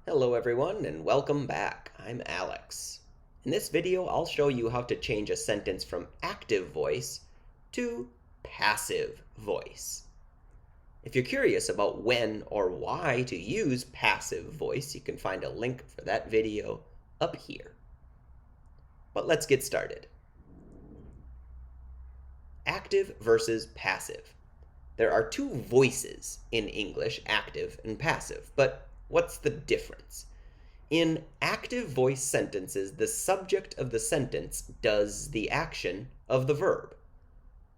Hello everyone and welcome back. I'm Alex. In this video, I'll show you how to change a sentence from active voice to passive voice. If you're curious about when or why to use passive voice, you can find a link for that video up here. But let's get started. Active versus passive. There are two voices in English, active and passive, but what's the difference? In active voice sentences, the subject of the sentence does the action of the verb.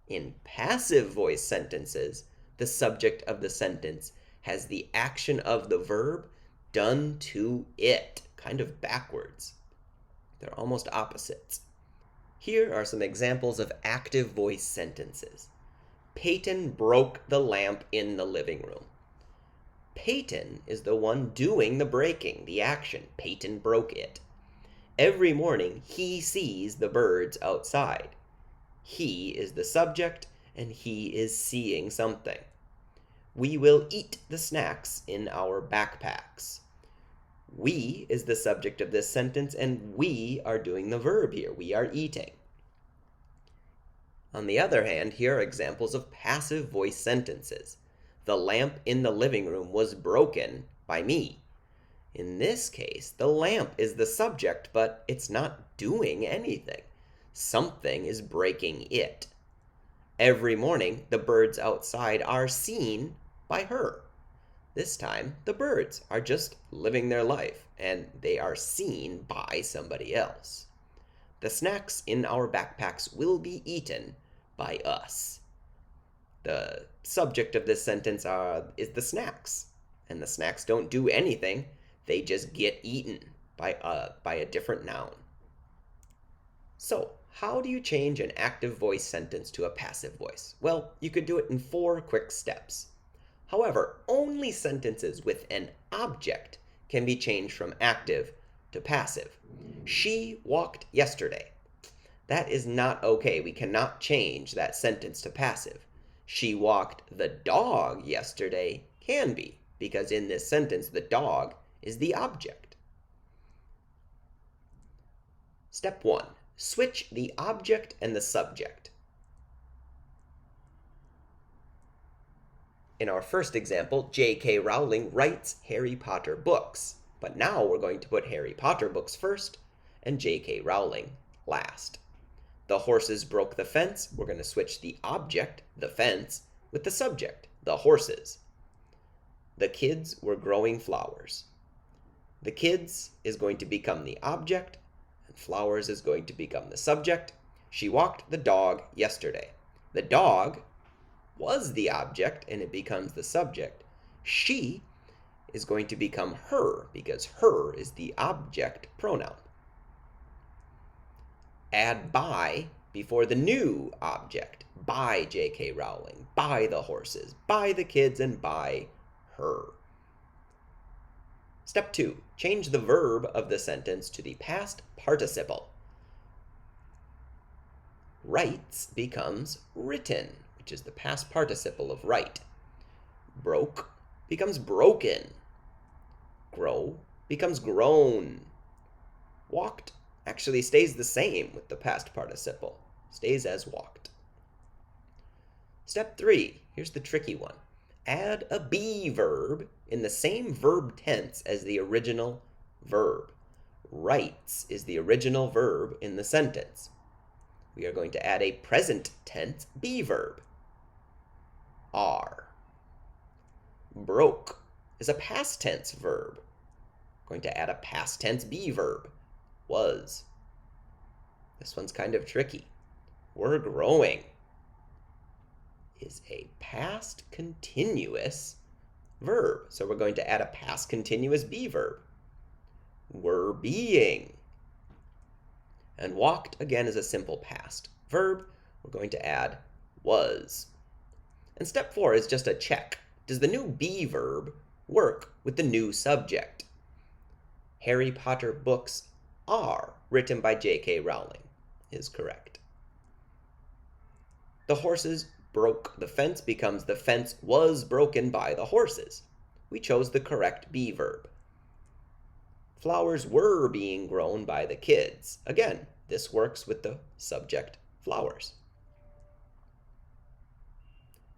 In passive voice sentences, the subject of the sentence has the action of the verb done to it, kind of backwards. They're almost opposites. Here are some examples of active voice sentences. Peyton broke the lamp in the living room. Peyton is the one doing the breaking, the action. Peyton broke it. Every morning, he sees the birds outside. He is the subject, and he is seeing something. We will eat the snacks in our backpacks. We is the subject of this sentence, and we are doing the verb here. We are eating. On the other hand, here are examples of passive voice sentences. The lamp in the living room was broken by me. In this case, the lamp is the subject, but it's not doing anything. Something is breaking it. Every morning, the birds outside are seen by her. This time, the birds are just living their life, and they are seen by somebody else. The snacks in our backpacks will be eaten by us. The subject of this sentence is the snacks, and the snacks don't do anything. They just get eaten by a different noun. So, how do you change an active voice sentence to a passive voice? Well, you could do it in 4 quick steps. However, only sentences with an object can be changed from active to passive. She walked yesterday. That is not okay. We cannot change that sentence to passive. She walked the dog yesterday can be, because in this sentence, the dog is the object. Step 1. Switch the object and the subject. In our first example, J.K. Rowling writes Harry Potter books. But now we're going to put Harry Potter books first and J.K. Rowling last. The horses broke the fence. We're going to switch the object, the fence, with the subject, the horses. The kids were growing flowers. The kids is going to become the object, and flowers is going to become the subject. She walked the dog yesterday. The dog was the object, and it becomes the subject. She is going to become her, because her is the object pronoun. Add by before the new object. By J.K. Rowling, by the horses, by the kids, and by her. Step 2. Change the verb of the sentence to the past participle. Writes becomes written, which is the past participle of write. Broke becomes broken. Grow becomes grown. Walked actually stays the same with the past participle. Stays as walked. Step 3. Here's the tricky one. Add a be verb in the same verb tense as the original verb. Writes is the original verb in the sentence. We are going to add a present tense be verb. Are. Broke is a past tense verb. Going to add a past tense be verb. Was. This one's kind of tricky. We're growing is a past continuous verb. So we're going to add a past continuous be verb. We're being. And walked, again, is a simple past verb. We're going to add was. And step 4 is just a check. Does the new be verb work with the new subject? Harry Potter books are written by J.K. Rowling is correct. The horses broke the fence becomes the fence was broken by the horses. We chose the correct be verb. Flowers were being grown by the kids. Again, this works with the subject flowers.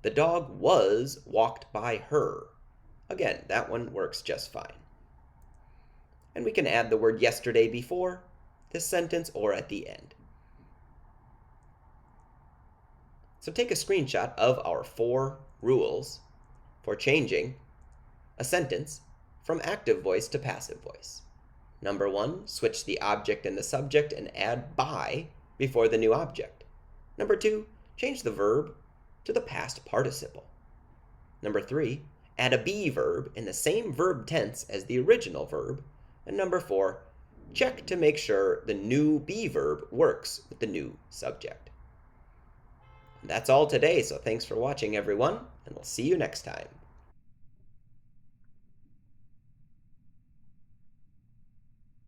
The dog was walked by her. Again, that one works just fine. And we can add the word yesterday before this sentence or at the end. So take a screenshot of our 4 rules for changing a sentence from active voice to passive voice. Number 1, switch the object and the subject and add by before the new object. Number 2, change the verb to the past participle. Number 3, add a be verb in the same verb tense as the original verb. And number 4, check to make sure the new be verb works with the new subject. And that's all today, so thanks for watching, everyone, and we'll see you next time.